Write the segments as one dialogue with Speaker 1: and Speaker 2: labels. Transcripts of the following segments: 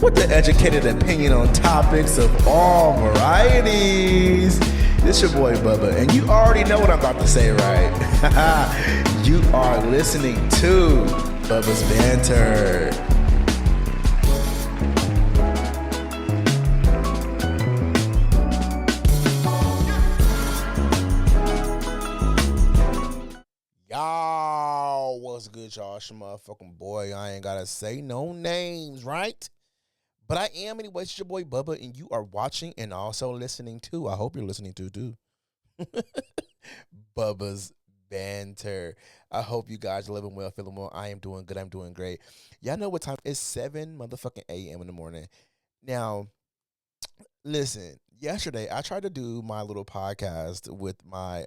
Speaker 1: with the educated opinion on topics of all varieties. This your boy Bubba, and you already know what I'm about to say, right? You are listening to Bubba's Banter. Y'all, what's good, y'all? It's your motherfucking boy. I ain't gotta say no names, right? But I am anyway. It's your boy Bubba, and you are watching and also listening to. I hope you're listening to too. Bubba's Banter. I hope you guys are living well, feeling well. I am doing good. I'm doing great. Y'all know what time? It's 7 motherfucking a.m. in the morning. Now, listen. Yesterday, I tried to do my little podcast with my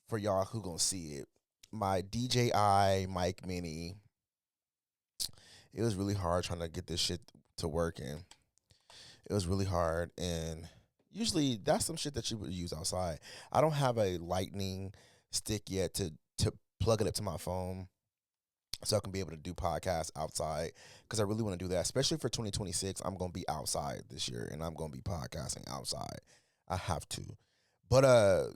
Speaker 1: for y'all who gonna see it, my DJI mic mini. It was really hard trying to get this shit to work in. It was really hard, and usually that's some shit that you would use outside. I don't have a lightning stick yet to plug it up to my phone so I can be able to do podcasts outside, because I really want to do that, especially for 2026. I'm going to be outside this year, and I'm going to be podcasting outside. I have to. But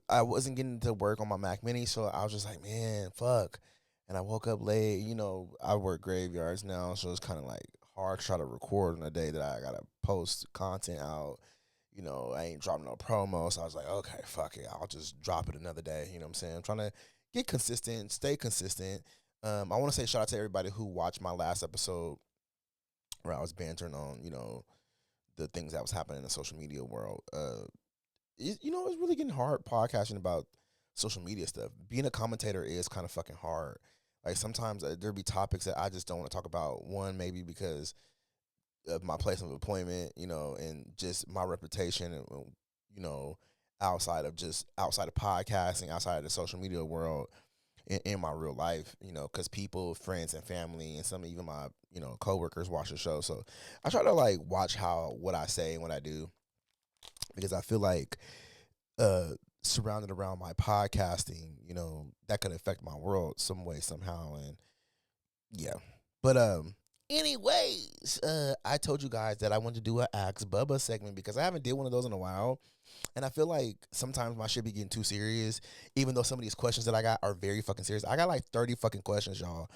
Speaker 1: I wasn't getting to work on my Mac Mini, so I was just like, man, fuck. And I woke up late. You know, I work graveyards now, so it's kind of like hard to try to record on a day that I got to post content out. You know, I ain't dropping no promo, so I was like, okay, fuck it. I'll just drop it another day. You know what I'm saying? I'm trying to get consistent, stay consistent. I want to say shout out to everybody who watched my last episode where I was bantering on, you know, the things that was happening in the social media world. You know, it's really getting hard podcasting about social media stuff. Being a commentator is kind of fucking hard. Like, sometimes there'll be topics that I just don't want to talk about. One, maybe because of my place of employment, you know, and just my reputation, and, you know, outside of podcasting, outside of the social media world, in my real life, you know, because people, friends, and family, and some even my, you know, coworkers watch the show. So I try to, like, watch what I say and what I do, because I feel like surrounded around my podcasting, you know, that could affect my world some way, somehow. And yeah. But anyways, I told you guys that I wanted to do an Ask Bubba segment, because I haven't did one of those in a while. And I feel like sometimes my shit be getting too serious, even though some of these questions that I got are very fucking serious. I got like 30 fucking questions, y'all.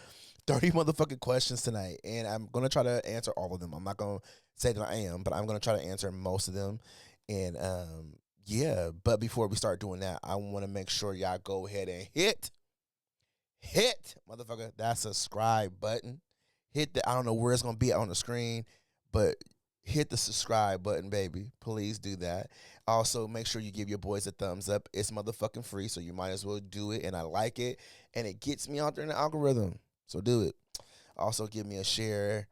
Speaker 1: 30 motherfucking questions tonight. And I'm going to try to answer all of them. I'm not going to say that I am, but I'm going to try to answer most of them. And yeah, but before we start doing that, I want to make sure y'all go ahead and hit, motherfucker, that subscribe button. Hit the, I don't know where it's going to be on the screen, but hit the subscribe button, baby. Please do that. Also, make sure you give your boys a thumbs up. It's motherfucking free, so you might as well do it. And I like it, and it gets me out there in the algorithm, so do it. Also, give me a share.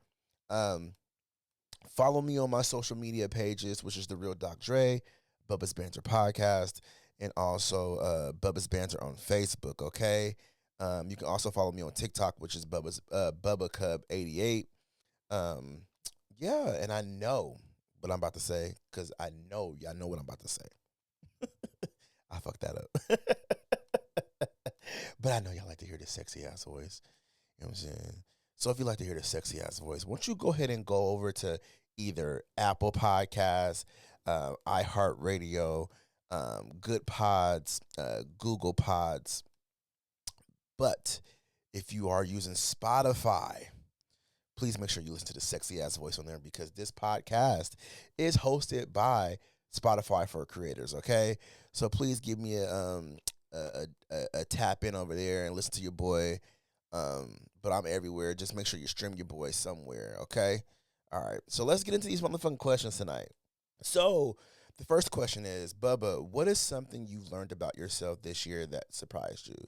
Speaker 1: Follow me on my social media pages, which is The Real Doc Dre, Bubba's Banter Podcast, and also Bubba's Banter on Facebook, okay? You can also follow me on TikTok, which is Bubba Cub 88. Yeah, and I know what I'm about to say, because I know y'all know what I'm about to say. I fucked that up. But I know y'all like to hear this sexy-ass voice. You know what I'm saying? So if you like to hear this sexy-ass voice, why don't you go ahead and go over to either Apple Podcasts, iHeartRadio, Good Pods, Google Pods. But if you are using Spotify, please make sure you listen to the sexy-ass voice on there, because this podcast is hosted by Spotify for creators, okay? So please give me a tap in over there and listen to your boy. But I'm everywhere. Just make sure you stream your boy somewhere, okay? All right, so let's get into these motherfucking questions tonight. So the first question is, Bubba, what is something you've learned about yourself this year that surprised you?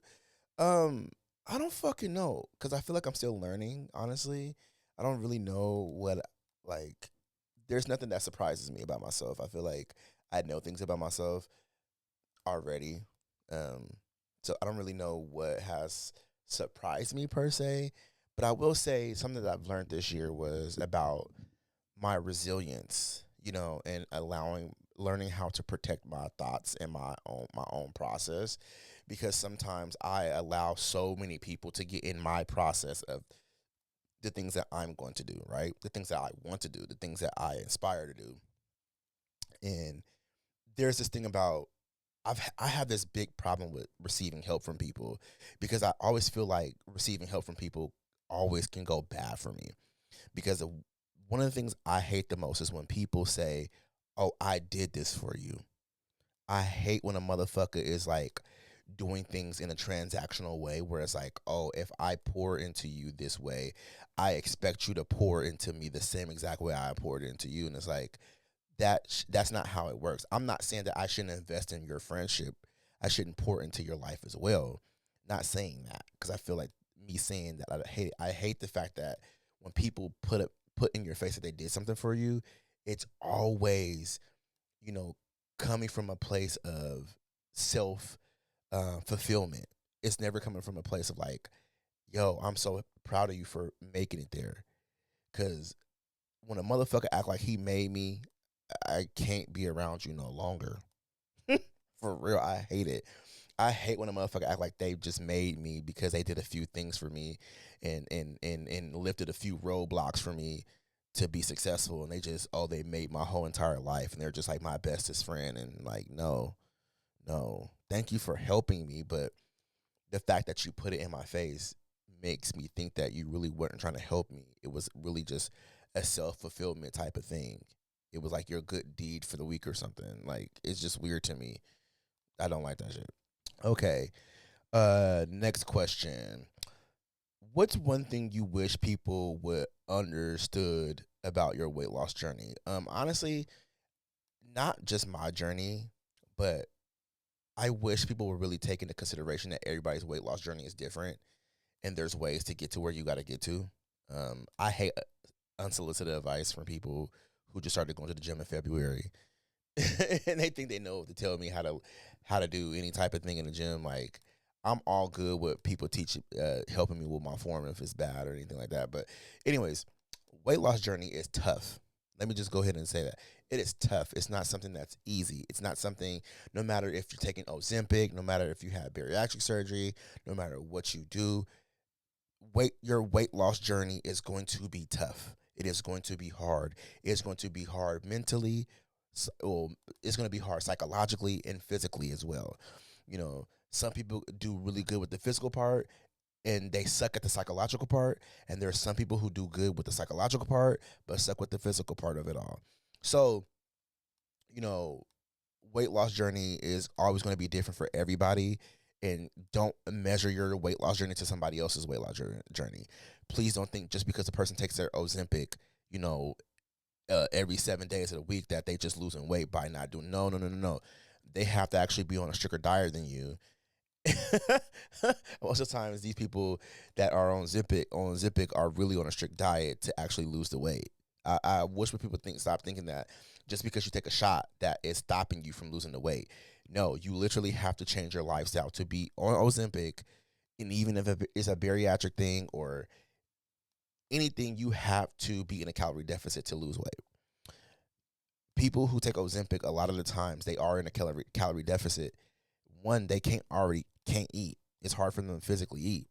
Speaker 1: I don't fucking know, because I feel like I'm still learning, honestly. I don't really know what, like, there's nothing that surprises me about myself. I feel like I know things about myself already. So I don't really know what has surprised me per se. But I will say something that I've learned this year was about my resilience, you know, and learning how to protect my thoughts and my own process, because sometimes I allow so many people to get in my process of the things that I'm going to do, right? The things that I want to do, the things that I inspire to do. And there's this thing about I have this big problem with receiving help from people because I always feel like receiving help from people always can go bad for me because one of the things I hate the most is when people say, "Oh, I did this for you." I hate when a motherfucker is like doing things in a transactional way where it's like, "Oh, if I pour into you this way, I expect you to pour into me the same exact way I poured into you." And it's like, that's not how it works. I'm not saying that I shouldn't invest in your friendship. I shouldn't pour into your life as well. Not saying that because I feel like me saying that I hate it. I hate the fact that when people put in your face that they did something for you, it's always, you know, coming from a place of self fulfillment. It's never coming from a place of like, yo, I'm so proud of you for making it there. Because when a motherfucker act like he made me, I can't be around you no longer. For real, I hate it. I hate when a motherfucker act like they just made me because they did a few things for me and lifted a few roadblocks for me to be successful, and they just, oh, they made my whole entire life and they're just like my bestest friend. And like, no, no. Thank you for helping me, but the fact that you put it in my face makes me think that you really weren't trying to help me. It was really just a self-fulfillment type of thing. It was like your good deed for the week or something. Like, it's just weird to me. I don't like that shit. Okay. Next question. What's one thing you wish people would understood about your weight loss journey? Honestly, not just my journey, but I wish people would really take into consideration that everybody's weight loss journey is different and there's ways to get to where you got to get to. I hate unsolicited advice from people who just started going to the gym in February and they think they know to tell me how to do any type of thing in the gym. Like, I'm all good with people helping me with my form if it's bad or anything like that. But anyways, weight loss journey is tough. Let me just go ahead and say that. It is tough. It's not something that's easy. It's not something, no matter if you're taking Ozempic, no matter if you have bariatric surgery, no matter what you do, your weight loss journey is going to be tough. It is going to be hard. It's going to be hard mentally. It's going to be hard psychologically and physically as well. You know, some people do really good with the physical part and they suck at the psychological part. And there are some people who do good with the psychological part, but suck with the physical part of it all. So, you know, weight loss journey is always going to be different for everybody. And don't measure your weight loss journey to somebody else's weight loss journey. Please don't think just because a person takes their Ozempic, you know, every 7 days of the week that they just losing weight by not doing. No, no, no, no, no. They have to actually be on a stricter diet than you. Most of the times, these people that are on Zipic are really on a strict diet to actually lose the weight. I wish when people stop thinking that just because you take a shot that is stopping you from losing the weight. No, you literally have to change your lifestyle to be on Ozempic, and even if it's a bariatric thing or anything, you have to be in a calorie deficit to lose weight. People who take Ozempic, a lot of the times they are in a calorie deficit. One, they can't eat. It's hard for them to physically eat.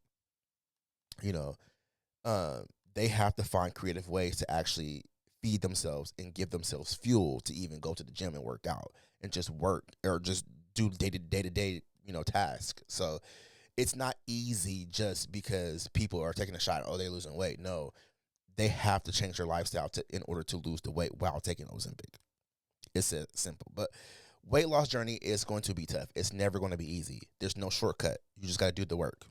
Speaker 1: You know, they have to find creative ways to actually feed themselves and give themselves fuel to even go to the gym and work out and just work or just do day to day, task. So it's not easy just because people are taking a shot. Oh, they're losing weight. No, they have to change their lifestyle in order to lose the weight while taking Ozempic. It's simple, but weight loss journey is going to be tough. It's never going to be easy. There's no shortcut. You just got to do the work.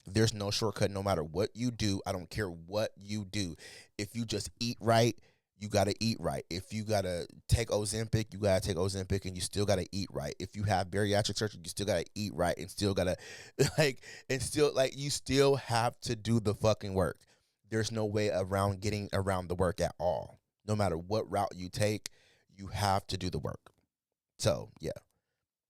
Speaker 1: There's no shortcut no matter what you do. I don't care what you do. If you just eat right, you got to eat right. If you got to take Ozempic, you got to take Ozempic and you still got to eat right. If you have bariatric surgery, you still got to eat right and still got to you still have to do the fucking work. There's no way around getting around the work at all. No matter what route you take, you have to do the work. So, yeah.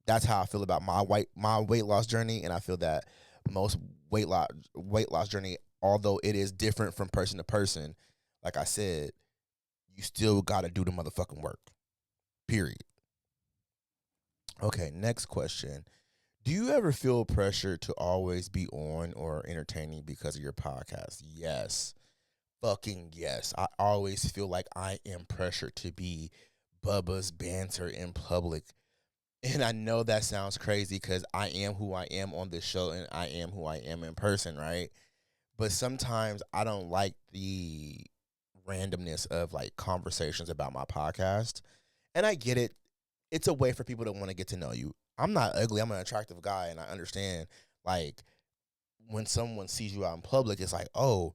Speaker 1: That's how I feel about my weight loss journey, and I feel that most weight loss journey, although it is different from person to person, like I said, you still got to do the motherfucking work. Period. Okay, next question. Do you ever feel pressure to always be on or entertaining because of your podcast? Yes. fucking yes. I always feel like I am pressured to be Bubba's banter in public. And I know that sounds crazy because I am who I am on this show and I am who I am in person, right? But sometimes I don't like the randomness of like conversations about my podcast. And I get it. It's a way for people to want to get to know you. I'm not ugly. I'm an attractive guy, and I understand like when someone sees you out in public, it's like, oh,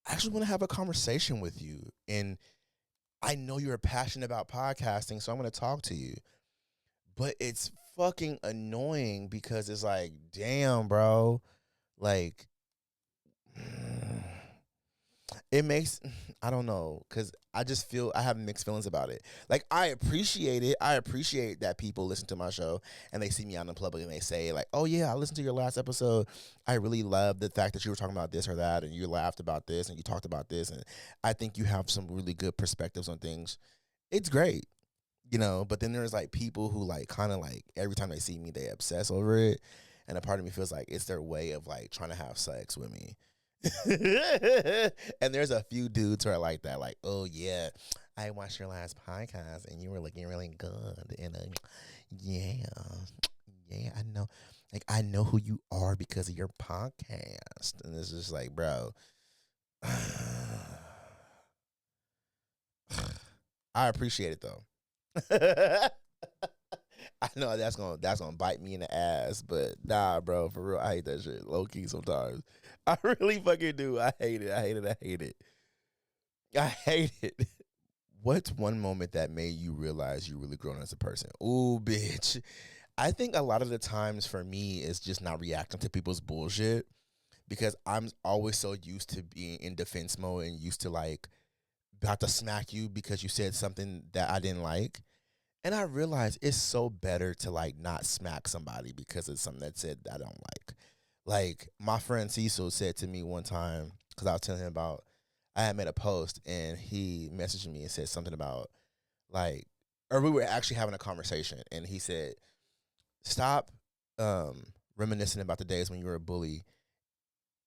Speaker 1: I actually want to have a conversation with you. And I know you're passionate about podcasting, so I'm going to talk to you. But it's fucking annoying because it's like, damn, bro. Like, it makes, I don't know, because I just feel I have mixed feelings about it. Like, I appreciate it. I appreciate that people listen to my show and they see me out in public and they say, like, oh, yeah, I listened to your last episode. I really love the fact that you were talking about this or that and you laughed about this and you talked about this. And I think you have some really good perspectives on things. It's great, you know, but then there's like people who like kind of like every time they see me, they obsess over it. And a part of me feels like it's their way of like trying to have sex with me. And there's a few dudes who are like that, like, oh yeah, I watched your last podcast and you were looking really good, and yeah, yeah, I know, like I know who you are because of your podcast, and it's just like, bro, I appreciate it though. I know that's gonna bite me in the ass, but nah, bro, for real, I hate that shit, low key sometimes. I really fucking do. I hate it. I hate it. I hate it. I hate it. What's one moment that made you realize you really grown as a person? Ooh, bitch. I think a lot of the times for me is just not reacting to people's bullshit because I'm always so used to being in defense mode and used to like about to smack you because you said something that I didn't like. And I realized it's so better to like not smack somebody because it's something that said I don't like. Like my friend Cecil said to me one time, because I was telling him about, I had made a post and he messaged me and said something about like, or we were actually having a conversation and he said, stop reminiscing about the days when you were a bully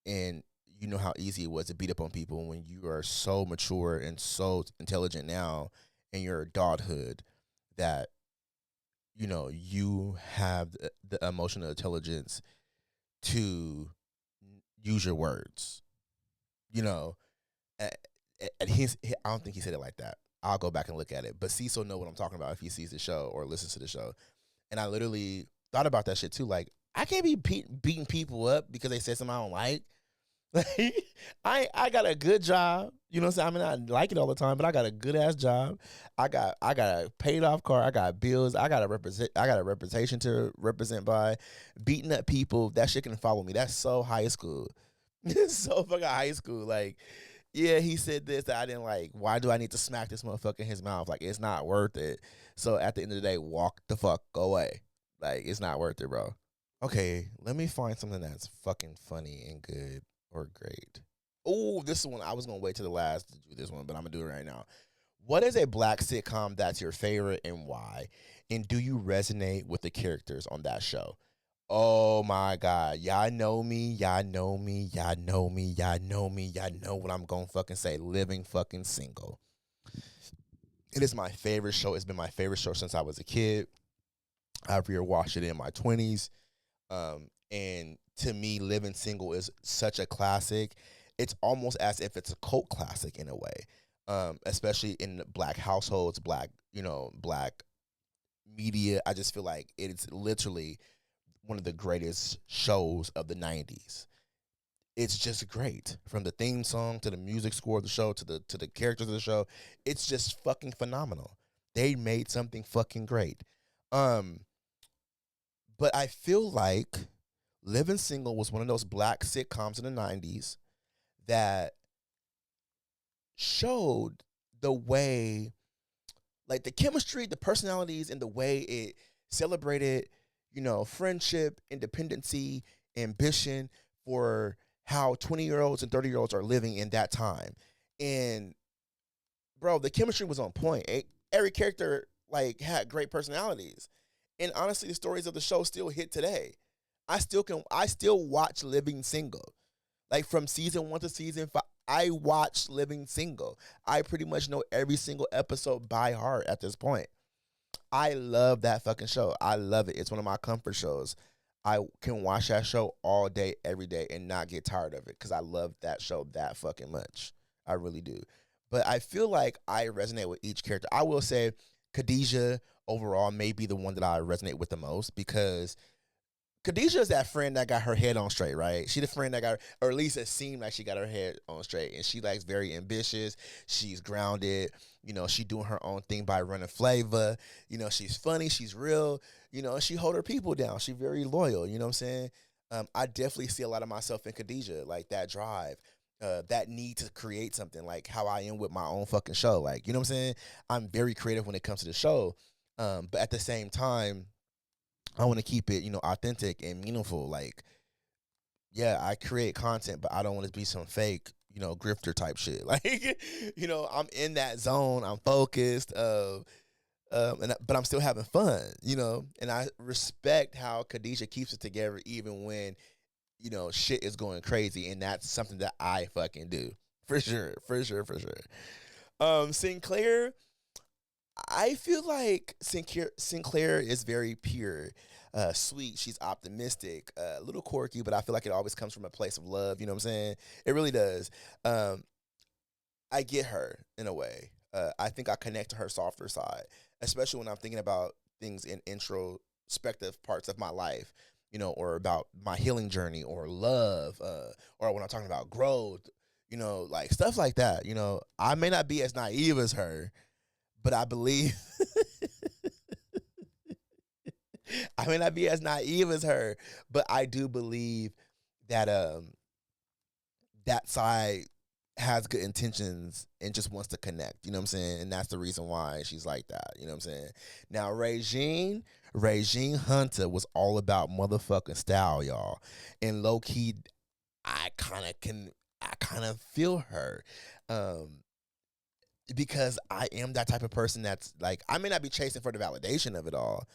Speaker 1: and you know how easy it was to beat up on people when you are so mature and so intelligent now in your adulthood that you know you have the emotional intelligence to use your words, you know. And I don't think he said it like that. I'll go back and look at it, but Cecil know what I'm talking about if he sees the show or listens to the show. And I literally thought about that shit too. Like I can't be beating people up because they said something I don't like. Like I got a good job. You know what I'm saying? I mean, I like it all the time, but I got a good ass job. I got a paid off car. I got bills. I got a reputation to represent by. Beating up people, that shit can follow me. That's so high school. It's so fucking high school. Like, yeah, he said this that I didn't like. Why do I need to smack this motherfucker in his mouth? Like, it's not worth it. So at the end of the day, walk the fuck away. Like, it's not worth it, bro. Okay, let me find something that's fucking funny and good or great. Oh, this one, I was gonna wait to the last to do this one, but I'm gonna do it right now. What is a black sitcom that's your favorite and why? And do you resonate with the characters on that show? Oh my God. Y'all know me. Y'all know me. Y'all know me. Y'all know me. Y'all know what I'm gonna fucking say. Living fucking single. It is my favorite show. It's been my favorite show since I was a kid. I've rewatched it in my 20s. And to me, Living Single is such a classic. It's almost as if it's a cult classic in a way, especially in black households, black media. I just feel like it's literally one of the greatest shows of the 90s. It's just great. From the theme song to the music score of the show to the characters of the show. It's just fucking phenomenal. They made something fucking great. But I feel like Living Single was one of those black sitcoms in the 90s that showed the way, like the chemistry, the personalities, and the way it celebrated, friendship, independency, ambition for how 20-year-olds and 30-year-olds are living in that time. And bro, the chemistry was on point. Every character like had great personalities. And honestly, the stories of the show still hit today. I still watch Living Single. Like from season 1 to season 5. I watch Living Single. I pretty much know every single episode by heart at this point. I love that fucking show. I love it. It's one of my comfort shows. I can watch that show all day, every day, and not get tired of it because I love that show that fucking much. I really do. But I feel like I resonate with each character. I will say Khadijah overall may be the one that I resonate with the most because Khadijah is that friend that got her head on straight, right? She the friend that got, or at least it seemed like she got her head on straight. And she likes very ambitious. She's grounded. She doing her own thing by running flavor. She's funny. She's real. She hold her people down. She's very loyal. You know what I'm saying? I definitely see a lot of myself in Khadijah, like that drive, that need to create something, like how I am with my own fucking show. Like, you know what I'm saying? I'm very creative when it comes to the show. But at the same time, I want to keep it, authentic and meaningful. Like, yeah, I create content, but I don't want to be some fake, grifter type shit. Like, I'm in that zone. I'm focused. But I'm still having fun. And I respect how Khadijah keeps it together even when, shit is going crazy, and that's something that I fucking do for sure, for sure, for sure. Sinclair. I feel like Sinclair is very pure, sweet. She's optimistic, a little quirky, but I feel like it always comes from a place of love. You know what I'm saying? It really does. I get her in a way. I think I connect to her softer side, especially when I'm thinking about things in introspective parts of my life, or about my healing journey or love, or when I'm talking about growth, like stuff like that. I may not be as naive as her, but I believe I may not be as naive as her, but I do believe that that side has good intentions and just wants to connect. You know what I'm saying? And that's the reason why she's like that. You know what I'm saying? Now, Regine Hunter was all about motherfucking style, y'all. And low key, I kind of feel her. Because I am that type of person that's like, I may not be chasing for the validation of it all,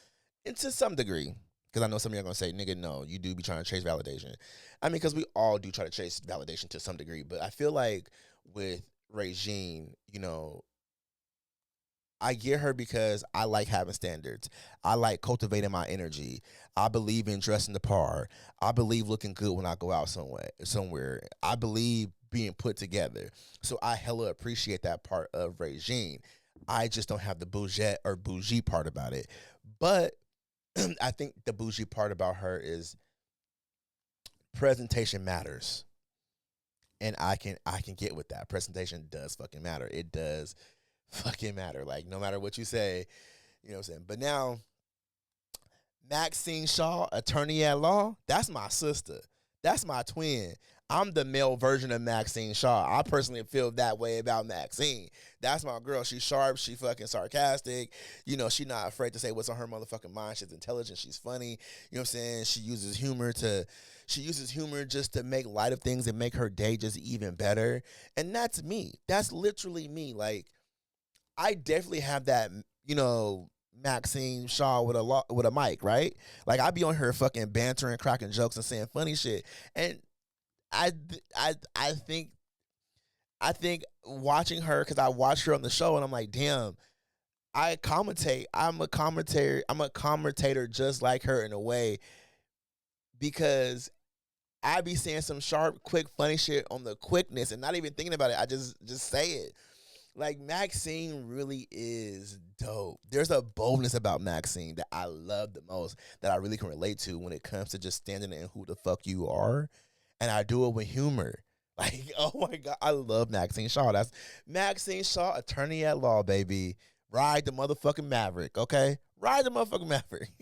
Speaker 1: and to some degree, because I know some of you are going to say, nigga, no, you do be trying to chase validation. I mean, because we all do try to chase validation to some degree, but I feel like with Regine, I get her because I like having standards. I like cultivating my energy. I believe in dressing the part. I believe looking good when I go out somewhere. I believe being put together. So I hella appreciate that part of Regine. I just don't have the bougie part about it. But I think the bougie part about her is presentation matters. And I can get with that. Presentation does fucking matter. It does fucking matter. Like, no matter what you say, you know what I'm saying? But now, Maxine Shaw, attorney at law, that's my sister. That's my twin. I'm the male version of Maxine Shaw. I personally feel that way about Maxine. That's my girl. She's sharp. She fucking sarcastic. She's not afraid to say what's on her motherfucking mind. She's intelligent. She's funny. You know what I'm saying? She uses humor just to make light of things and make her day just even better. And that's me. That's literally me. Like, I definitely have that, Maxine Shaw with a mic, right? Like, I be on her fucking bantering, cracking jokes, and saying funny shit. And I think watching her, because I watched her on the show, and I'm like, damn, I commentate. I'm a commentator just like her in a way, because I be saying some sharp, quick, funny shit on the quickness and not even thinking about it. I just say it. Like, Maxine really is dope. There's a boldness about Maxine that I love the most, that I really can relate to when it comes to just standing in who the fuck you are. And I do it with humor. Like, oh my God, I love Maxine Shaw. That's Maxine Shaw, attorney at law, baby. Ride the motherfucking Maverick, okay? Ride the motherfucking Maverick.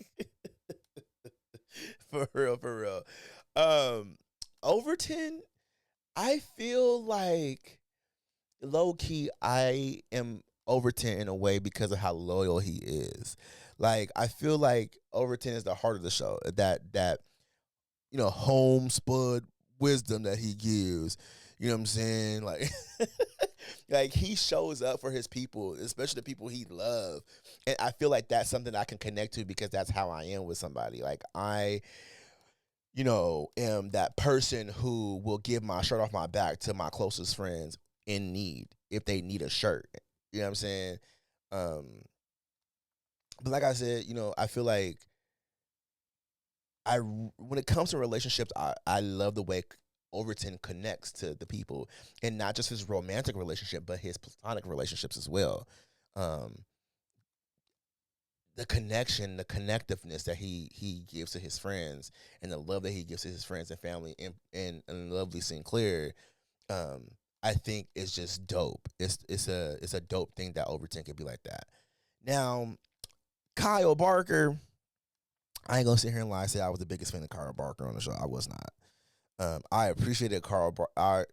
Speaker 1: For real, for real. Overton, I feel like, low key, I am Overton in a way because of how loyal he is. Like, I feel like Overton is the heart of the show. That homespun wisdom that he gives. You know what I'm saying? Like, like, he shows up for his people, especially the people he loves. And I feel like that's something I can connect to because that's how I am with somebody. Like, am that person who will give my shirt off my back to my closest friends in need if they need a shirt. You know what I'm saying? Um, but like I said, I feel like when it comes to relationships, I love the way Overton connects to the people, and not just his romantic relationship, but his platonic relationships as well. Um, the connection, the connectiveness that he gives to his friends, and the love that he gives to his friends and family, and lovely Sinclair, um, I think is just dope. It's a dope thing that Overton could be like that. Now, Kyle Barker, I ain't gonna sit here and lie and say I was the biggest fan of Kyle Barker on the show. I was not. I appreciated I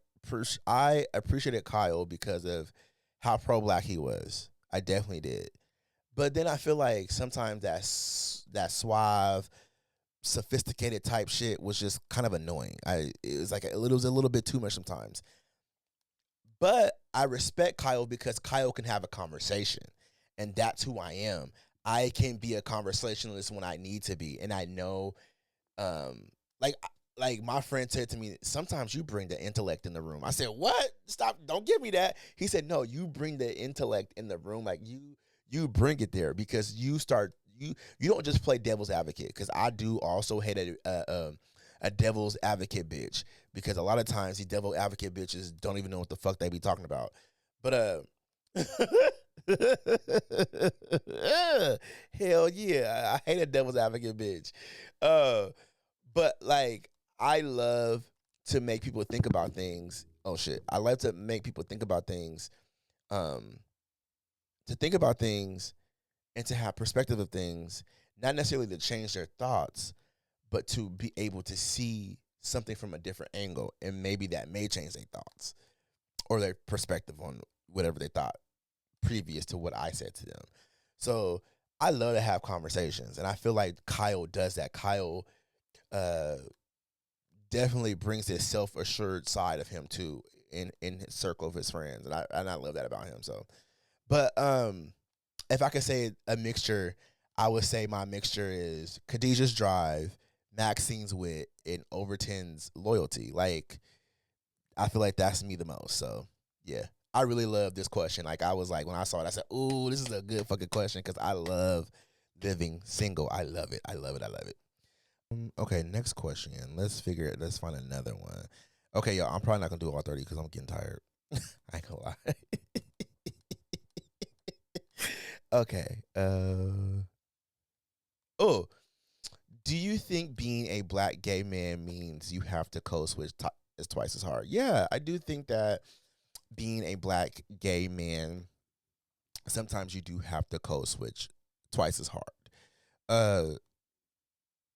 Speaker 1: appreciated Kyle because of how pro black he was. I definitely did. But then I feel like sometimes that suave, sophisticated type shit was just kind of annoying. It was it was a little bit too much sometimes. But I respect Kyle because Kyle can have a conversation, and that's who I am. I can be a conversationalist when I need to be, and I know, like my friend said to me, sometimes you bring the intellect in the room. I said, what? Stop! Don't give me that. He said, no, you bring the intellect in the room. Like you bring it there because you don't just play devil's advocate, because I do also hate a devil's advocate bitch, because a lot of times these devil advocate bitches don't even know what the fuck they be talking about. But hell yeah, I hate a devil's advocate bitch. But like I love to make people think about things. Oh shit, I love to make people think about things. Um, to think about things and to have perspective of things, not necessarily to change their thoughts, but to be able to see something from a different angle, and maybe that may change their thoughts or their perspective on whatever they thought previous to what I said to them. So I love to have conversations, and I feel like Kyle does that. Kyle uh, definitely brings this self-assured side of him too in his circle of his friends, and I love that about him. So, but if I could say a mixture, I would say my mixture is Khadijah's drive, Maxine's wit, and Overton's loyalty. Like, I feel like that's me the most. So, yeah. I really love this question. Like, I was like, when I saw it, I said, ooh, this is a good fucking question, because I love living single. I love it. I love it. I love it. Okay, next question. Let's find another one. Okay, y'all, I'm probably not going to do all 30 because I'm getting tired. I ain't going to lie. Okay. Oh, do you think being a black gay man means you have to code switch is twice as hard? Yeah, I do think that being a black gay man, sometimes you do have to code switch twice as hard. Uh,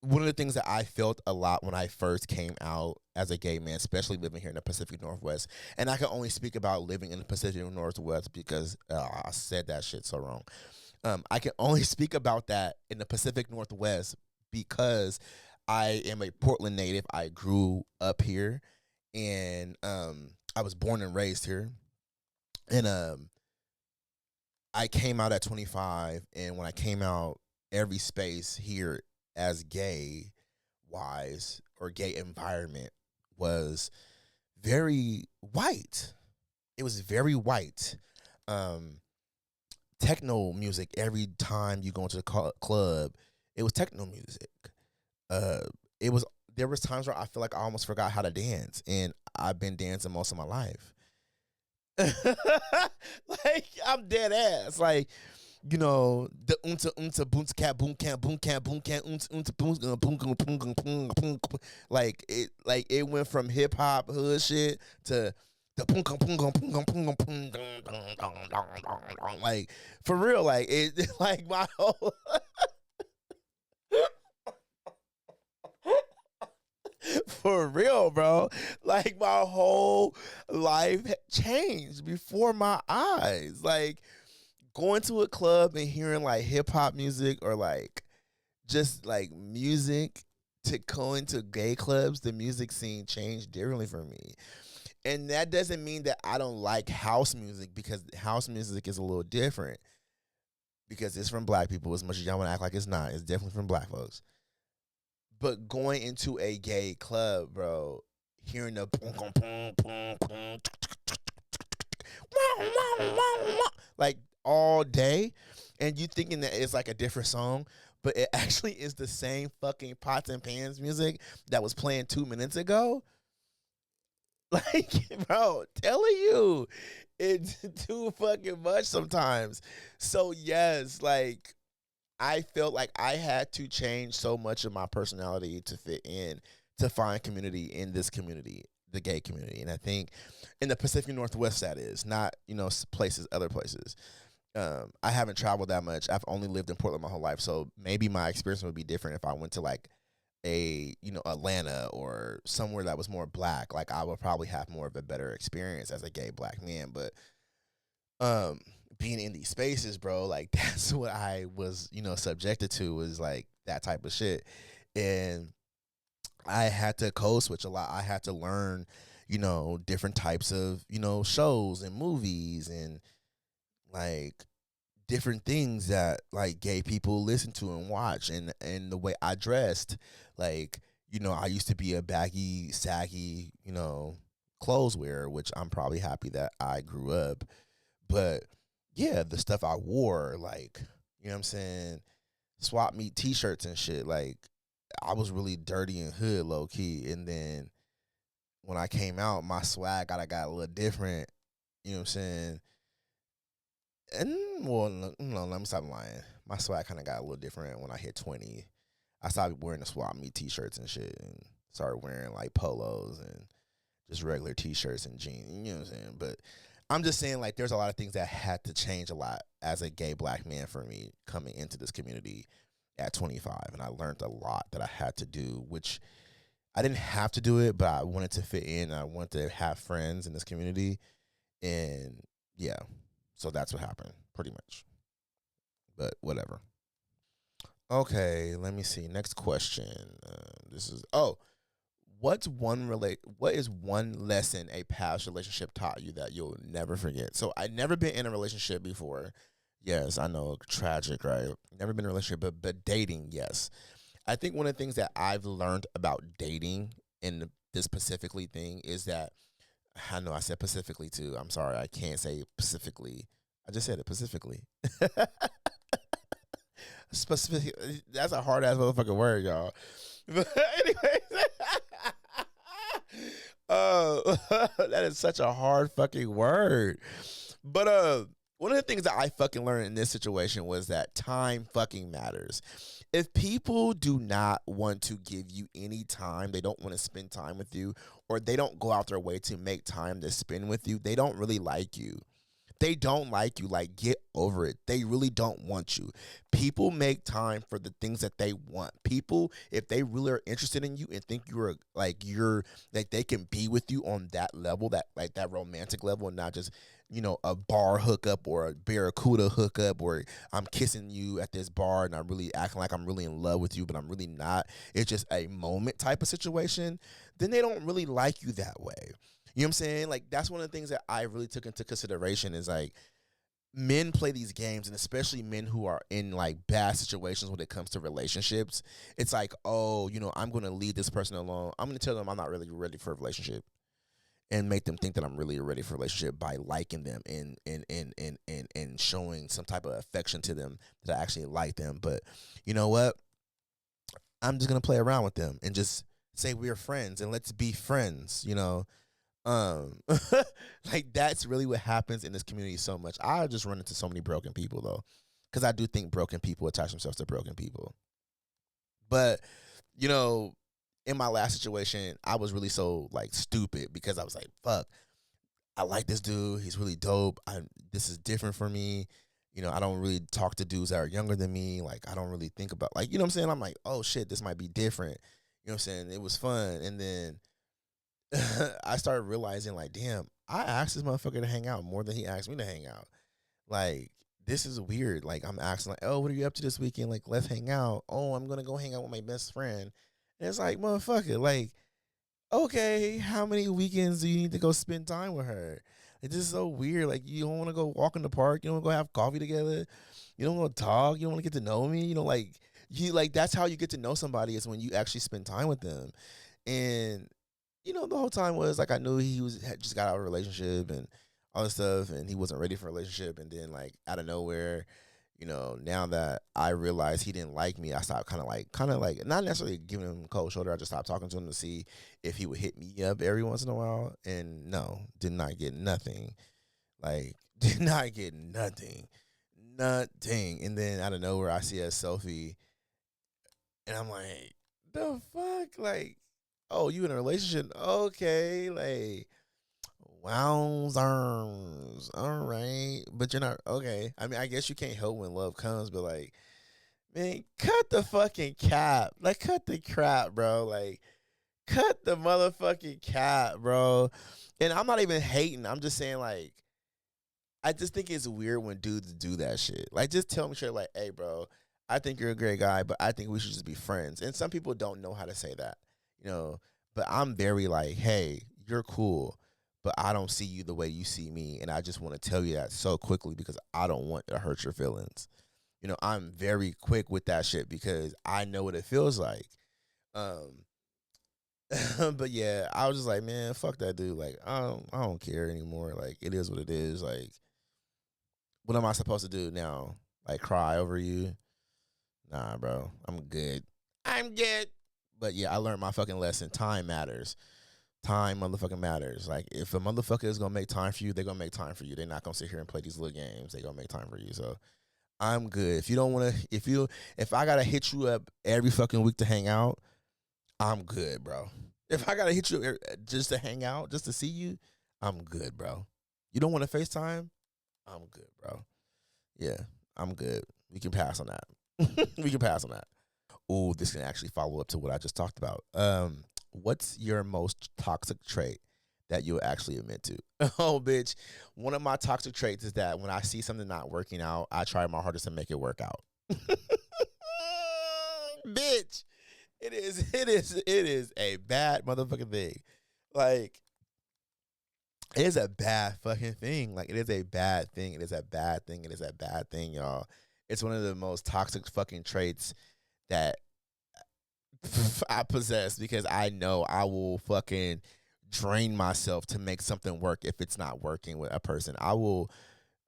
Speaker 1: One of the things that I felt a lot when I first came out as a gay man, especially living here in the Pacific Northwest, and I can only speak about living in the Pacific Northwest because I said that shit so wrong. I can only speak about that in the Pacific Northwest because I am a Portland native. I grew up here, and I was born and raised here. And I came out at 25, and when I came out, every space here as gay wise or gay environment was very white. It was very white. Techno music, every time you go into the club, it was techno music. Uh, it was There was times where I feel like I almost forgot how to dance, and I've been dancing most of my life. Like, I'm dead ass. Like, the boom camp boom camp boom camp boom boom boom boom boom boom. Like it went from hip hop hood shit to the boom boom boom boom boom boom boom. Like, for real, like it like my whole for real, bro. Like, my whole life changed before my eyes. Like, going to a club and hearing like hip hop music, or like just like music, to going to gay clubs, the music scene changed differently for me. And that doesn't mean that I don't like house music, because house music is a little different, because it's from black people. As much as y'all want to act like it's not, it's definitely from black folks. But going into a gay club, bro, hearing the boom, boom, boom, boom, boom, like all day, and you thinking that it's like a different song, but it actually is the same fucking pots and pans music that was playing 2 minutes ago. Like, bro, telling you, it's too fucking much sometimes. So yes, like I felt like I had to change so much of my personality to fit in, to find community in this community, the gay community. And I think in the Pacific Northwest, that is not, places, other places. I haven't traveled that much. I've only lived in Portland my whole life. So maybe my experience would be different if I went to like Atlanta or somewhere that was more black. Like I would probably have more of a better experience as a gay black man. But being in these spaces, bro, like that's what I was, subjected to, was like that type of shit. And I had to code switch a lot. I had to learn, different types of, shows and movies and like different things that like gay people listen to and watch, and the way I dressed. Like, I used to be a baggy, saggy, clothes wearer, which I'm probably happy that I grew up. But yeah, the stuff I wore, like, you know what I'm saying, swap meet t-shirts and shit, like I was really dirty and hood low key. And then when I came out, my swag got a little different, you know what I'm saying? And well, no, let me stop lying. My swag kind of got a little different when I hit 20. I started wearing the swap meet t-shirts and shit, and started wearing like polos and just regular t-shirts and jeans, you know what I'm saying? But I'm just saying, like, there's a lot of things that had to change a lot as a gay black man for me coming into this community at 25. And I learned a lot that I had to do, which I didn't have to do it, but I wanted to fit in. I wanted to have friends in this community. And yeah, so that's what happened pretty much. But whatever. Okay, let me see. Next question. This is, what is one lesson a past relationship taught you that you'll never forget? So I never been in a relationship before. Yes, I know, tragic, right? Never been in a relationship, but dating, yes. I think one of the things that I've learned about dating in this specifically thing is that, I know I said specifically too. I'm sorry, I can't say specifically. I just said it specifically. Specific. That's a hard ass motherfucking word, y'all. But anyways, that is such a hard fucking word. But one of the things that I fucking learned in this situation was that time fucking matters. If people do not want to give you any time, they don't want to spend time with you, or they don't go out their way to make time to spend with you, they don't really like you. They don't like you. Like, get over it. They really don't want you. People make time for the things that they want. People, if they really are interested in you and think you're like they can be with you on that level, that like that romantic level, and not just, a bar hookup or a barracuda hookup, or I'm kissing you at this bar and I'm really acting like I'm really in love with you, but I'm really not. It's just a moment type of situation. Then they don't really like you that way. You know what I'm saying? Like, that's one of the things that I really took into consideration, is like, men play these games, and especially men who are in like bad situations when it comes to relationships. It's like, oh, I'm going to leave this person alone. I'm going to tell them I'm not really ready for a relationship, and make them think that I'm really ready for a relationship by liking them and showing some type of affection to them, that I actually like them. But you know what? I'm just going to play around with them and just say we're friends and let's be friends, like, that's really what happens in this community so much. I just run into so many broken people, though, because I do think broken people attach themselves to broken people. But in my last situation, I was really so like stupid, because I was like, fuck, I like this dude, he's really dope, this is different for me. I don't really talk to dudes that are younger than me. Like, I don't really think about, like, what I'm saying, I'm like, oh shit, this might be different. What I'm saying? It was fun. And then I started realizing, like, damn, I asked this motherfucker to hang out more than he asked me to hang out. Like, this is weird. Like, I'm asking, like, oh, what are you up to this weekend? Like, let's hang out. Oh, I'm gonna go hang out with my best friend. And it's like, motherfucker, like, okay, how many weekends do you need to go spend time with her? It's just so weird. Like, you don't want to go walk in the park. You don't want to go have coffee together. You don't want to talk. You don't want to get to know me. Like, You like that's how you get to know somebody is when you actually spend time with them. And the whole time was like I knew he had just got out of a relationship and all this stuff, and he wasn't ready for a relationship. And then like out of nowhere, now that I realized he didn't like me, I stopped kind of like not necessarily giving him a cold shoulder. I just stopped talking to him to see if he would hit me up every once in a while. And no, did not get nothing. Like did not get nothing, nothing. And then out of nowhere, I see a selfie, and I'm like, the fuck, like. Oh, you in a relationship? Okay, like wowzers. All right. But you're not okay. I mean, I guess you can't help when love comes, but like, man, cut the fucking cap. Like, cut the crap, bro. Like, cut the motherfucking cap, bro. And I'm not even hating. I'm just saying, like, I just think it's weird when dudes do that shit. Like, just tell me straight, like, hey, bro, I think you're a great guy, but I think we should just be friends. And some people don't know how to say that, But I'm very like, hey, you're cool, but I don't see you the way you see me, and I just want to tell you that so quickly because I don't want to hurt your feelings. I'm very quick with that shit because I know what it feels like. Um, but yeah, I was just like, man, fuck that dude. Like, I don't care anymore. Like, it is what it is. Like, what am I supposed to do now? Like, cry over you? Nah, bro. I'm good. I'm good. But yeah, I learned my fucking lesson. Time matters. Time motherfucking matters. Like, if a motherfucker is gonna make time for you, they're gonna make time for you. They're not gonna sit here and play these little games. They're gonna make time for you. So I'm good. If you don't wanna if I gotta hit you up every fucking week to hang out, I'm good, bro. If I gotta hit you just to hang out, just to see you, I'm good, bro. You don't want to FaceTime? I'm good, bro. Yeah, I'm good. We can pass on that. We can pass on that. Oh, this can actually follow up to what I just talked about. What's your most toxic trait that you'll actually admit to? Oh, bitch. One of my toxic traits is that when I see something not working out, I try my hardest to make it work out. Bitch. It is a bad motherfucking thing. Like, it is a bad fucking thing. Like, it is a bad thing. It is a bad thing. It is a bad thing, y'all. It's one of the most toxic fucking traits that I possess because I know I will fucking drain myself to make something work if it's not working with a person. I will,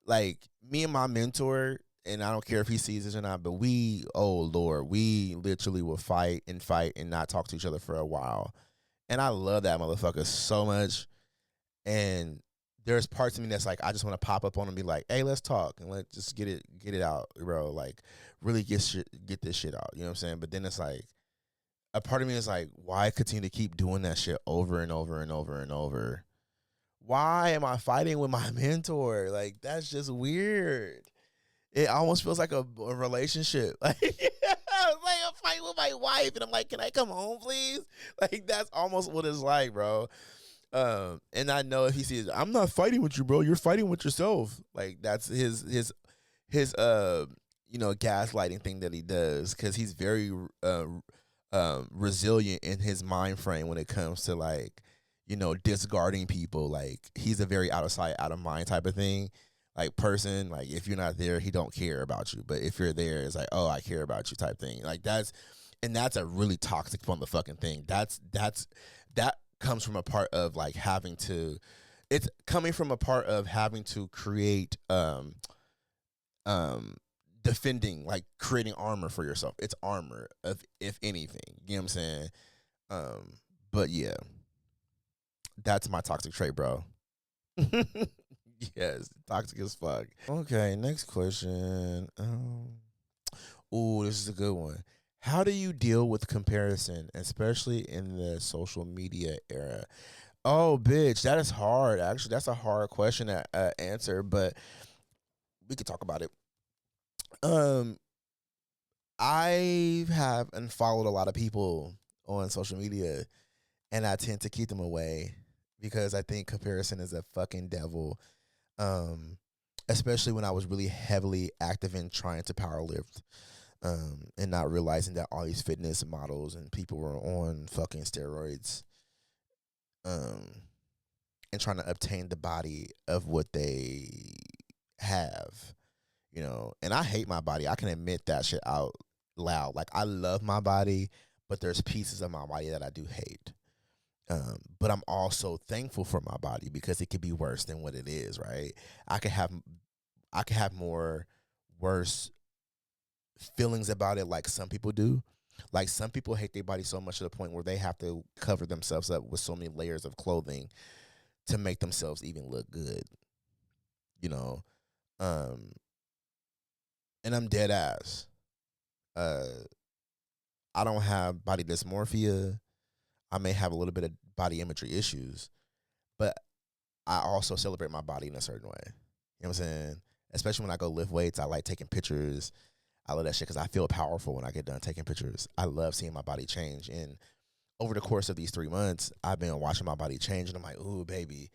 Speaker 1: like, me and my mentor, and I don't care if he sees this or not, but oh Lord, we literally will fight and not talk to each other for a while. And I love that motherfucker so much. And there's parts of me that's like, I just want to pop up on him and be like, hey, let's talk and let's just get it out, bro. Like, really get this shit out. You know what I'm saying? But then it's like, a part of me is like, why continue to keep doing that shit over and over and over and over? Why am I fighting with my mentor? Like, that's just weird. It almost feels like a relationship. Like, like I'm fighting with my wife, and I'm like, can I come home, please? Like, that's almost what it's like, bro. And I know if he sees, I'm not fighting with you, bro. You're fighting with yourself. Like, that's his gaslighting thing that he does, because he's very resilient in his mind frame when it comes to, like, discarding people. Like, he's a very out of sight, out of mind type of thing. Like, person, like, if you're not there, he don't care about you. But if you're there, it's like, oh, I care about you type thing. Like, that's a really toxic motherfucking thing. That comes from a part of, like, it's coming from a part of having to create defending, like, creating armor for yourself. It's armor, if anything. You know what I'm saying? But yeah, that's my toxic trait, bro. Yes, toxic as fuck. Okay, next question. This is a good one. How do you deal with comparison, especially in the social media era? Oh, bitch, that is hard. Actually, that's a hard question to answer, but we could talk about it. I have unfollowed a lot of people on social media, and I tend to keep them away because I think comparison is a fucking devil. Especially when I was really heavily active in trying to power lift, and not realizing that all these fitness models and people were on fucking steroids, and trying to obtain the body of what they have, and I hate my body. I can admit that shit out loud. Like I love my body, but there's pieces of my body that I do hate. But I'm also thankful for my body because it could be worse than what it is, right? I could have more worse feelings about it like some people do. Like some people hate their body so much to the point where they have to cover themselves up with so many layers of clothing to make themselves even look good, you know. Um and I'm dead ass. Uh I don't have body dysmorphia. I may have a little bit of body imagery issues, but I also celebrate my body in a certain way. You know what I'm saying? Especially when I go lift weights, I like taking pictures. I love that shit because I feel powerful when I get done taking pictures. I love seeing my body change. And over the course of these 3 months, I've been watching my body change, and I'm like, ooh, baby.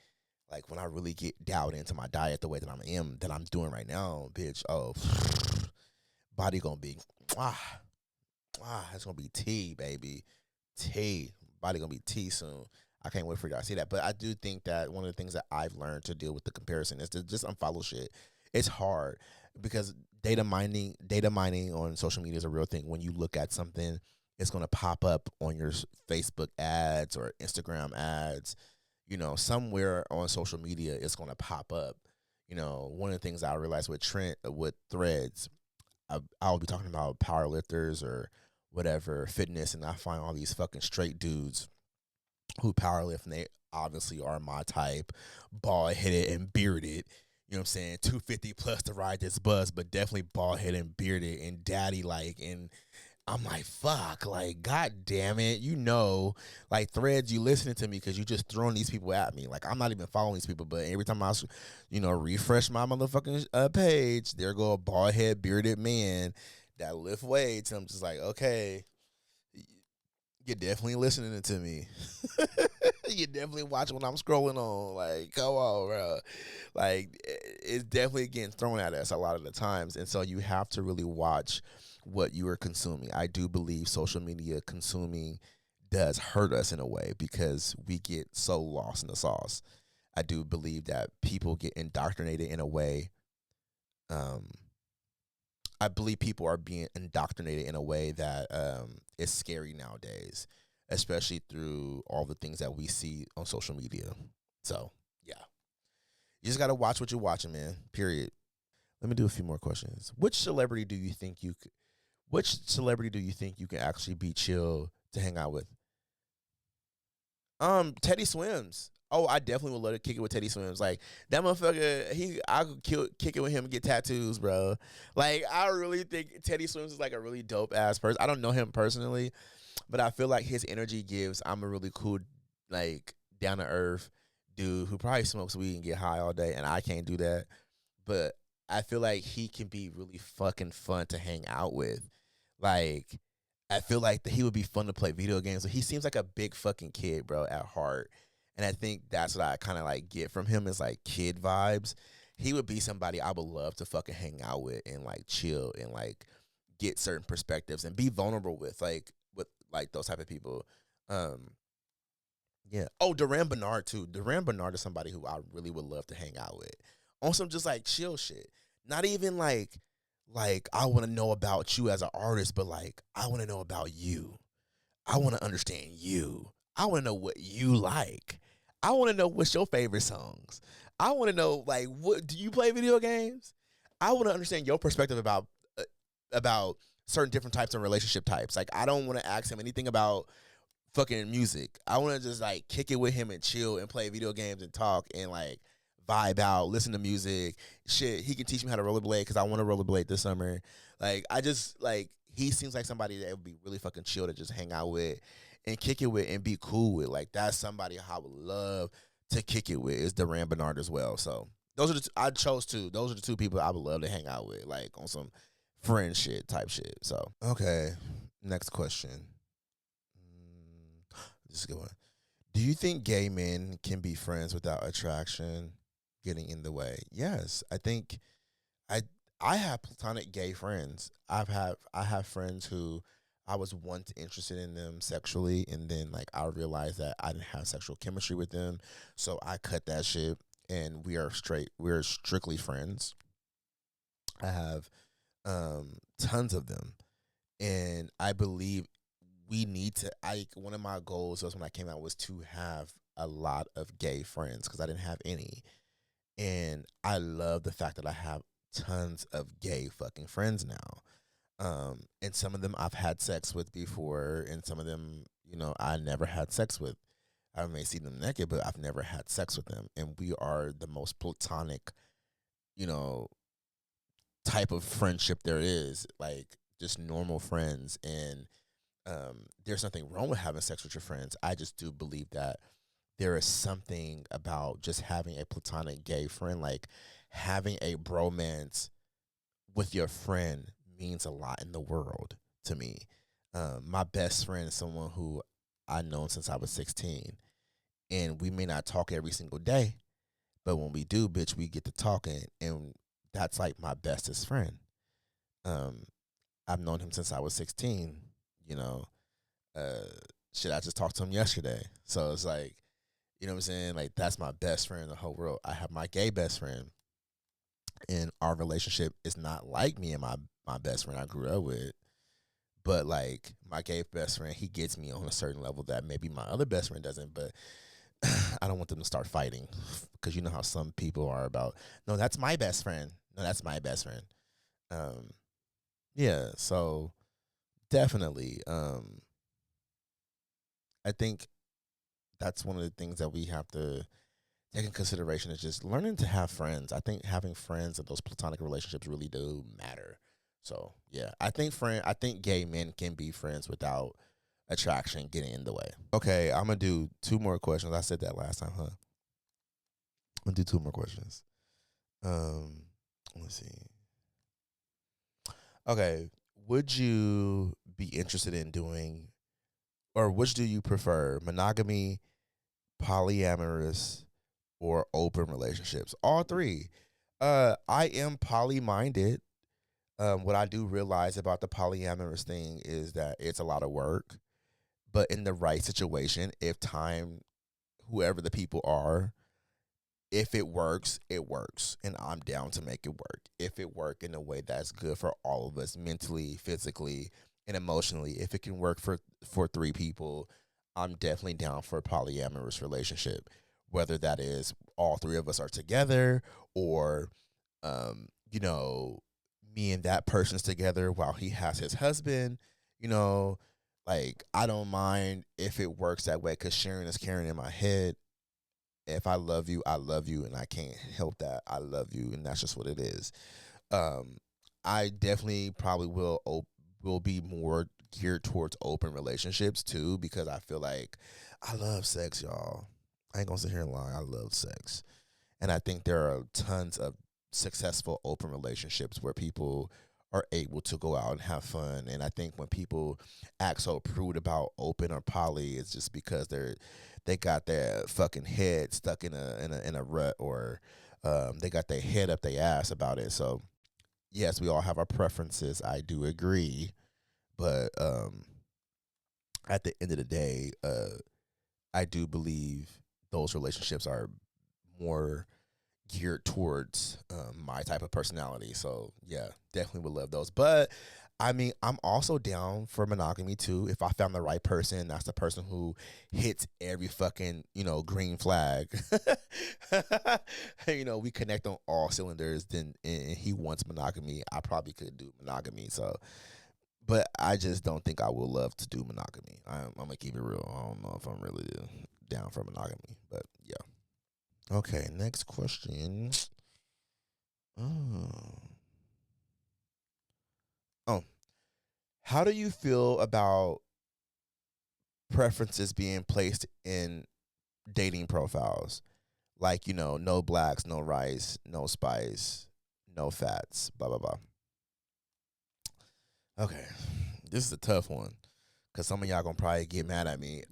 Speaker 1: Like when I really get dialed into my diet the way that I'm doing right now, bitch. Oh, body gonna be, it's gonna be tea, baby, tea. Body gonna be tea soon. I can't wait for y'all to see that. But I do think that one of the things that I've learned to deal with the comparison is to just unfollow shit. It's hard because data mining on social media is a real thing. When you look at something, it's gonna pop up on your Facebook ads or Instagram ads. You know, somewhere on social media, it's gonna pop up. You know, one of the things I realized with Threads, I'll be talking about powerlifters or whatever fitness, and I find all these fucking straight dudes who powerlift, and they obviously are my type, bald headed and bearded. You know what I'm saying? 250 plus to ride this bus, but definitely bald headed and bearded and daddy like. And I'm like, fuck, like, god damn it, like Threads, you listening to me because you just throwing these people at me. Like, I'm not even following these people, but every time I, refresh my motherfucking page, there go a bald head, bearded man that lift weights. And I'm just like, okay, you're definitely listening to me. You're definitely watching when I'm scrolling on. Like, come on, bro. Like, it's definitely getting thrown at us a lot of the times. And so you have to really watch what you are consuming. I do believe social media consuming does hurt us in a way because we get so lost in the sauce. I do believe that people get indoctrinated in a way. I believe people are being indoctrinated in a way that is scary nowadays, especially through all the things that we see on social media. So, yeah. You just got to watch what you're watching, man. Period. Let me do a few more questions. Which celebrity do you think you can actually be chill to hang out with? Teddy Swims. Oh, I definitely would love to kick it with Teddy Swims. Like that motherfucker, I could kick it with him and get tattoos, bro. Like I really think Teddy Swims is like a really dope ass person. I don't know him personally, but I feel like his energy gives I'm a really cool, like down to earth dude who probably smokes weed and get high all day, and I can't do that. But I feel like he can be really fucking fun to hang out with. Like I feel like he would be fun to play video games. He seems like a big fucking kid, bro, at heart. And I think that's what I kind of like get from him is like kid vibes. He would be somebody I would love to fucking hang out with and like chill and like get certain perspectives and be vulnerable with like those type of people. Um, yeah. Oh, Duran Bernard too. Duran Bernard is somebody who I really would love to hang out with on some just like chill shit. Not even like I want to know about you as an artist, but like I want to know about you. I want to understand you. I want to know what you like. I want to know what's your favorite songs. I want to know like what do you play video games? I want to understand your perspective about certain different types of relationship types. Like I don't want to ask him anything about fucking music. I want to just like kick it with him and chill and play video games and talk and like vibe out, listen to music. Shit, he can teach me how to rollerblade because I want to rollerblade this summer. Like I just like he seems like somebody that would be really fucking chill to just hang out with and kick it with and be cool with. Like that's somebody I would love to kick it with is Duran Bernard as well. So those are I chose two. Those are the two people I would love to hang out with, like on some friend shit type shit. So okay, next question. This is a good one. Do you think gay men can be friends without attraction getting in the way? Yes, I think I I have platonic gay friends. I have friends who I was once interested in them sexually, and then like I realized that I didn't have sexual chemistry with them, so I cut that shit, and we are straight. We're strictly friends. I have tons of them, And I believe we need to. One of my goals was when I came out was to have a lot of gay friends because I didn't have any, and I love the fact that I have tons of gay fucking friends now. And some of them I've had sex with before, and some of them, I never had sex with. I may see them naked, but I've never had sex with them, and we are the most platonic, you know, type of friendship there is, like just normal friends. And there's nothing wrong with having sex with your friends. I just do believe that there is something about just having a platonic gay friend, like having a bromance with your friend means a lot in the world to me. My best friend is someone who I've known since I was 16, and we may not talk every single day, but when we do, bitch, we get to talking, and that's like my bestest friend. Um, I've known him since I was 16. You know, uh, shit, I just talked to him yesterday, so it's like, what I'm saying? Like that's my best friend in the whole world. I have my gay best friend, and our relationship is not like me and my best friend I grew up with. But like my gay best friend, he gets me on a certain level that maybe my other best friend doesn't. But I don't want them to start fighting because you know how some people are about. No, that's my best friend. No, that's my best friend. Um, yeah. So definitely, I think that's one of the things that we have to take in consideration is just learning to have friends. I think having friends and those platonic relationships really do matter. So yeah, I think gay men can be friends without attraction getting in the way. Okay, I'm gonna do two more questions. I said that last time, huh? I'm gonna do two more questions. Um, let's see. Okay, would you be interested in doing, or which do you prefer, monogamy, polyamorous, or open relationships? All three. I am poly minded. What I do realize about the polyamorous thing is that it's a lot of work, but in the right situation, if time, whoever the people are, if it works, it works, and I'm down to make it work. If it work in a way that's good for all of us, mentally, physically, and emotionally, if it can work for three people, I'm definitely down for a polyamorous relationship. Whether that is all three of us are together, or you know, me and that person's together while he has his husband, you know, like I don't mind if it works that way because sharing is caring in my head. If I love you, and I can't help that. I love you, and that's just what it is. Um, I definitely probably will be more geared towards open relationships too because I feel like I love sex, y'all. I ain't gonna sit here and lie. I love sex, and I think there are tons of successful open relationships where people are able to go out and have fun. And I think when people act so prude about open or poly, it's just because they got their fucking head stuck in a rut, or they got their head up their ass about it. So yes, we all have our preferences. I do agree, but at the end of the day, I do believe those relationships are more geared towards my type of personality. So yeah, definitely would love those. But I mean, I'm also down for monogamy too. If I found the right person, that's the person who hits every fucking, green flag. We connect on all cylinders, then and he wants monogamy. I probably could do monogamy. So but I just don't think I would love to do monogamy. I'm gonna keep it real. I don't know if I'm really down for monogamy. But yeah. Okay, next question. Oh. Oh. How do you feel about preferences being placed in dating profiles? Like, no blacks, no rice, no spice, no fats, blah, blah, blah. Okay. This is a tough one because some of y'all gonna probably get mad at me.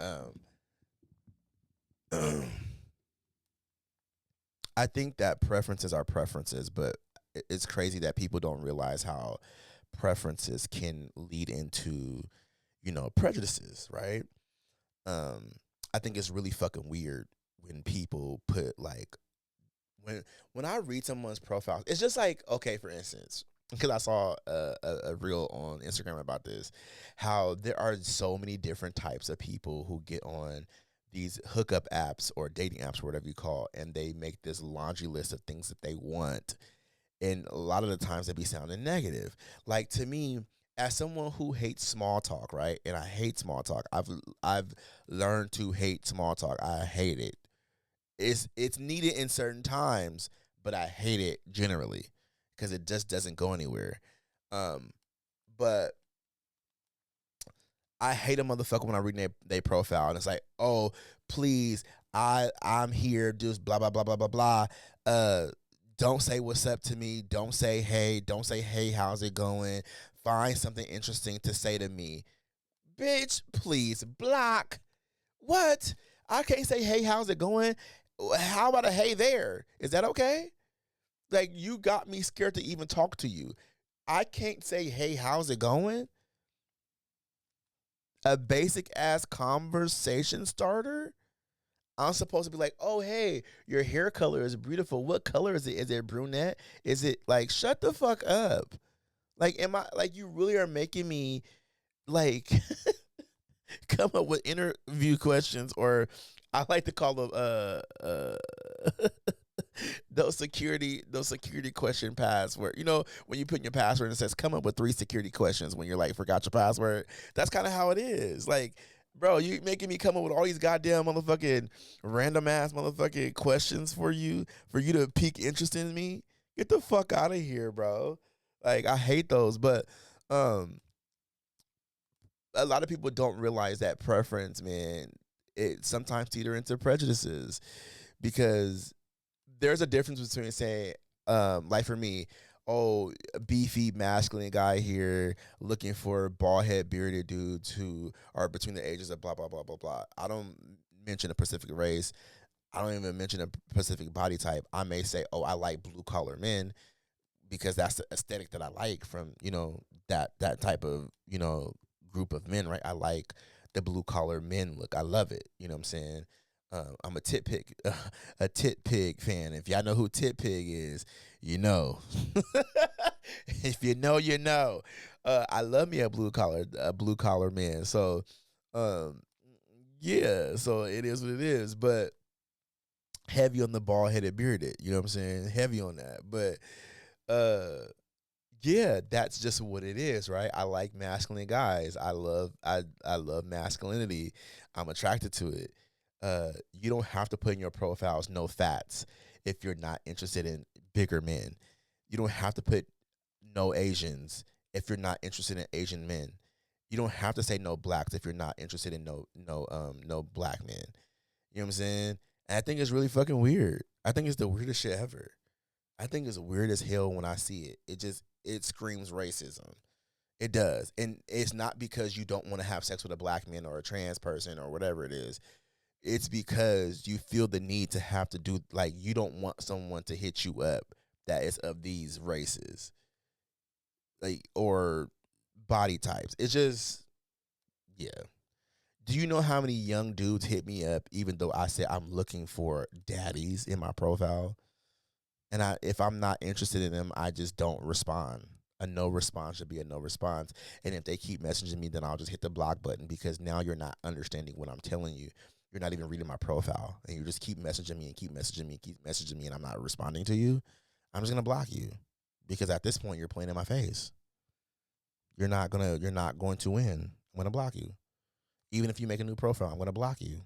Speaker 1: I think that preferences are preferences, but it's crazy that people don't realize how preferences can lead into, prejudices, right? Um, I think it's really fucking weird when people put like when I read someone's profile, it's just like, okay, for instance, because I saw a reel on Instagram about this, how there are so many different types of people who get on these hookup apps or dating apps or whatever you call, and they make this laundry list of things that they want, and a lot of the times they be sounding negative. Like to me, as someone who hates small talk, right? And I hate small talk. I've learned to hate small talk. I hate it. It's needed in certain times, but I hate it generally because it just doesn't go anywhere. Um, but I hate a motherfucker when I read their profile and it's like, oh, please, I'm here, just blah blah blah blah blah blah. Uh, don't say what's up to me. Don't say hey. Don't say hey. How's it going? Find something interesting to say to me, bitch. Please block. What? I can't say hey. How's it going? How about a hey there? Is that okay? Like you got me scared to even talk to you. I can't say hey. How's it going? A basic ass conversation starter. I'm supposed to be like, oh hey, your hair color is beautiful. What color is it? Is it brunette? Is it like shut the fuck up? Like, am I like you really are making me like come up with interview questions, or I like to call them those security question password. You know, when you put in your password and it says come up with 3 security questions when you're like forgot your password. That's kind of how it is. Like, bro, you making me come up with all these goddamn motherfucking random ass motherfucking questions for you to pique interest in me. Get the fuck out of here, bro. Like I hate those, but um a lot of people don't realize that preference, man, it sometimes teeter into prejudices because there's a difference between saying, like for me, oh, a beefy masculine guy here looking for bald head bearded dudes who are between the ages of blah blah blah blah blah. I don't mention a specific race. I don't even mention a specific body type. I may say, oh, I like blue collar men because that's the aesthetic that I like from that type of group of men, right? I like the blue collar men look. I love it. You know what I'm saying? I'm a tit pig, a tit pig fan. If y'all know who tit pig is, you know. If you know, you know. I love me a blue collar man. So, um, yeah. So it is what it is. But heavy on the bald headed bearded. You know what I'm saying? Heavy on that. But yeah, that's just what it is, right? I like masculine guys. I love masculinity. I'm attracted to it. You don't have to put in your profiles no fats if you're not interested in bigger men. You don't have to put no Asians if you're not interested in Asian men. You don't have to say no blacks if you're not interested in no black men. You know what I'm saying? And I think it's really fucking weird. I think it's the weirdest shit ever. I think it's weird as hell when I see it. It screams racism. It does. And it's not because you don't want to have sex with a black man or a trans person or whatever it is. It's because you feel the need to have to do, like, you don't want someone to hit you up that is of these races, like, or body types. It's just, yeah. Do you know how many young dudes hit me up even though I said I'm looking for daddies in my profile? And if I'm not interested in them, I just don't respond. A no response should be a no response. And if they keep messaging me, then I'll just hit the block button because now you're not understanding what I'm telling you. You're not even reading my profile, and you just keep messaging me and keep messaging me and keep messaging me, and I'm not responding to you. I'm just gonna block you because at this point you're playing in my face. You're not going to win. I'm gonna block you. Even if you make a new profile, I'm gonna block you.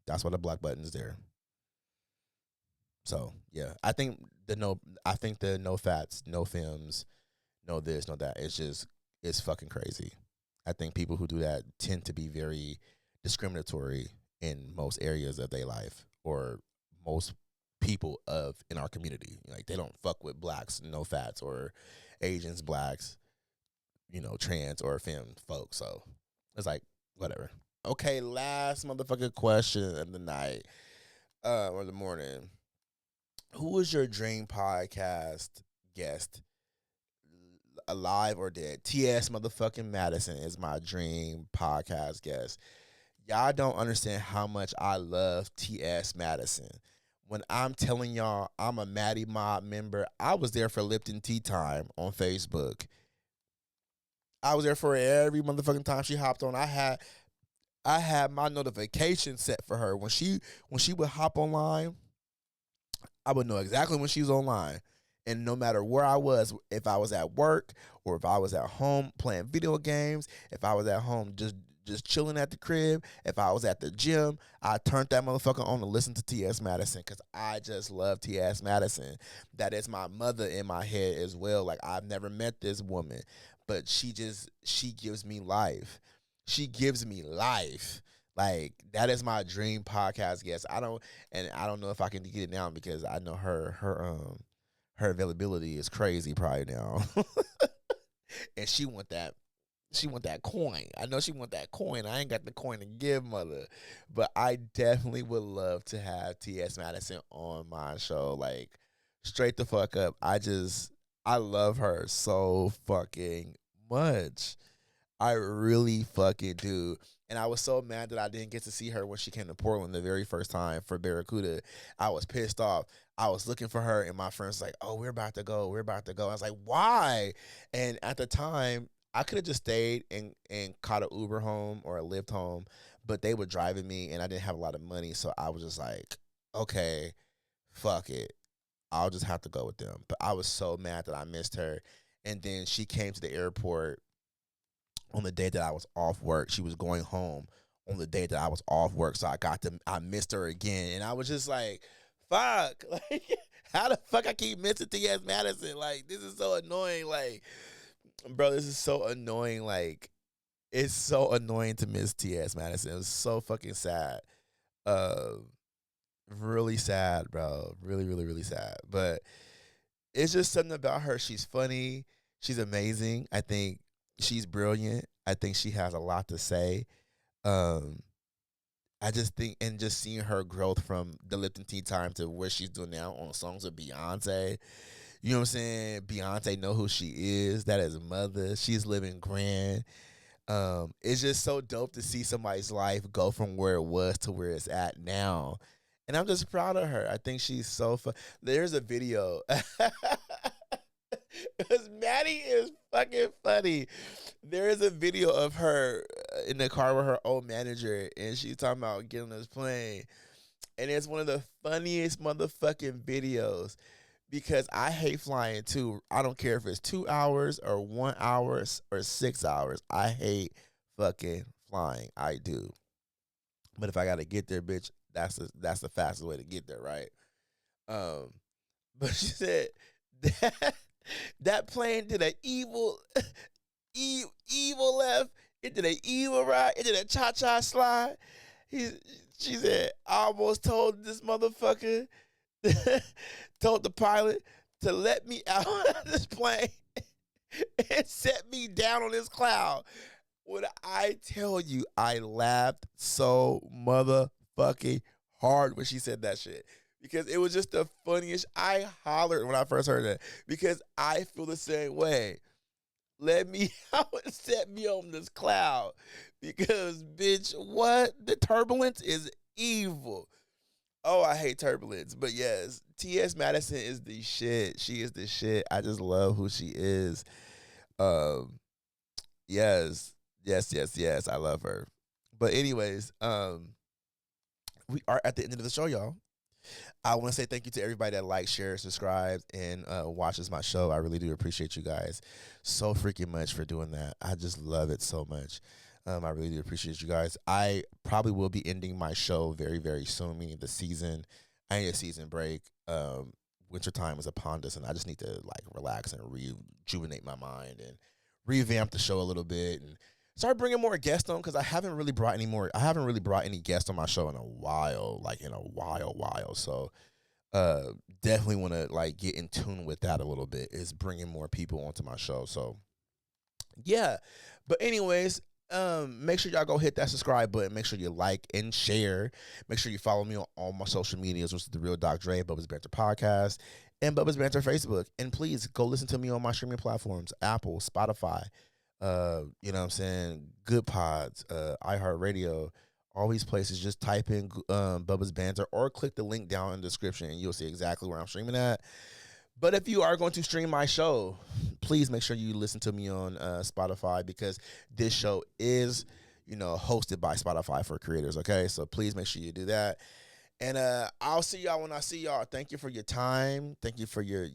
Speaker 1: That's why the block button is there. So yeah, I think the no fats, no films, no this, no that. It's fucking crazy. I think people who do that tend to be very discriminatory in most areas of their life or most people of in our community. Like they don't fuck with blacks, no fats, or Asians, blacks, trans or femme folks. So it's like whatever. Okay, last motherfucking question of the night, or the morning. Who is your dream podcast guest, alive or dead? T.S. motherfucking Madison is my dream podcast guest. Y'all don't understand how much I love T.S. Madison. when I'm telling y'all I'm a Maddie Mob member, I was there for Lipton Tea Time on Facebook. I was there for every motherfucking time she hopped on. I had my notification set for her. When she would hop online, I would know exactly when she was online. And no matter where I was, if I was at work or if I was at home playing video games, if I was at home just chilling at the crib, if I was at the gym, I turned that motherfucker on to listen to T.S. Madison because I just love T.S. Madison. That is my mother in my head as well. Like, I've never met this woman, but she gives me life. She gives me life. Like, that is my dream podcast guest. I don't know if I can get it now because I know her availability is crazy probably now. And she want that coin. I know she want that coin. I ain't got the coin to give, mother. But I definitely would love to have T.S. Madison on my show. Like, straight the fuck up. I love her so fucking much. I really fucking do. And I was so mad that I didn't get to see her when she came to Portland the very first time for Barracuda. I was pissed off. I was looking for her, and my friends like, "Oh, we're about to go. We're about to go." I was like, "Why?" And at the time, I could have just stayed and caught an Uber home or a Lyft home, but they were driving me, and I didn't have a lot of money, so I was just like, "Okay, fuck it. I'll just have to go with them." But I was so mad that I missed her. And then she came to the airport on the day that I was off work. She was going home on the day that I was off work. So I missed her again. And I was just like, fuck. Like, how the fuck I keep missing T.S. Madison? Like, this is so annoying. Like, bro, this is so annoying. Like, it's so annoying to miss T.S. Madison. It was so fucking sad. Uh, really sad, bro. Really, really, really sad. But it's just something about her. She's funny. She's amazing. I think she's brilliant. I think she has a lot to say. Um, I just think, and just seeing her growth from the Lipton Tea Time to where she's doing now on songs with Beyonce. You know what I'm saying? Beyonce know who she is. That is mother. She's living grand. It's just so dope to see somebody's life go from where it was to where it's at now. And I'm just proud of her. I think she's so fun. There's a video. Because Maddie is fucking funny. There is a video of her in the car with her old manager, and she's talking about getting on this plane. And it's one of the funniest motherfucking videos because I hate flying too. I don't care if it's 2 hours or 1 hour or 6 hours. I hate fucking flying. I do. But if I gotta get there, bitch, that's the fastest way to get there, right? Um, but she said that that plane did an evil, evil left. It did an evil right. It did a cha-cha slide. She said, I almost told this motherfucker, told the pilot to let me out of this plane and set me down on this cloud. When I tell you, I laughed so motherfucking hard when she said that shit. Because it was just the funniest. I hollered when I first heard that. Because I feel the same way. Let me out and set me on this cloud. Because, bitch, what? The turbulence is evil. Oh, I hate turbulence. But yes, T.S. Madison is the shit. She is the shit. I just love who she is. Yes. Yes. I love her. But anyways, we are at the end of the show, y'all. I want to say thank you to everybody that likes, shares, subscribes, and watches my show. I really do appreciate you guys so freaking much for doing that. I just love it so much. I really do appreciate you guys. I probably will be ending my show very, very soon, meaning the season. I need a season break. Winter time is upon us, and I just need to like relax and rejuvenate my mind and revamp the show a little bit and start bringing more guests on because I haven't really brought any guests on my show in a while, like in a while. So definitely want to like get in tune with that a little bit, is bringing more people onto my show. So yeah, but anyways, make sure y'all go hit that subscribe button. Make sure you like and share. Make sure you follow me on all my social medias, which is The Real Doc Dre, Bubbas Banter Podcast, and Bubbas Banter Facebook. And please go listen to me on my streaming platforms, Apple, Spotify, you know what I'm saying, Good Pods, iHeartRadio, all these places. Just type in Bubba's Banter or click the link down in the description and you'll see exactly where I'm streaming at. But if you are going to stream my show, please make sure you listen to me on Spotify, because this show is, hosted by Spotify for creators. Okay, so please make sure you do that. And I'll see y'all when I see y'all. Thank you for your time. Thank you for your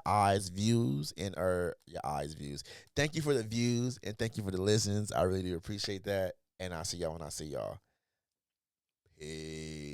Speaker 1: eyes views and your eyes views. Thank you for the views and thank you for the listens. I really do appreciate that. And I'll see y'all when I see y'all. Peace.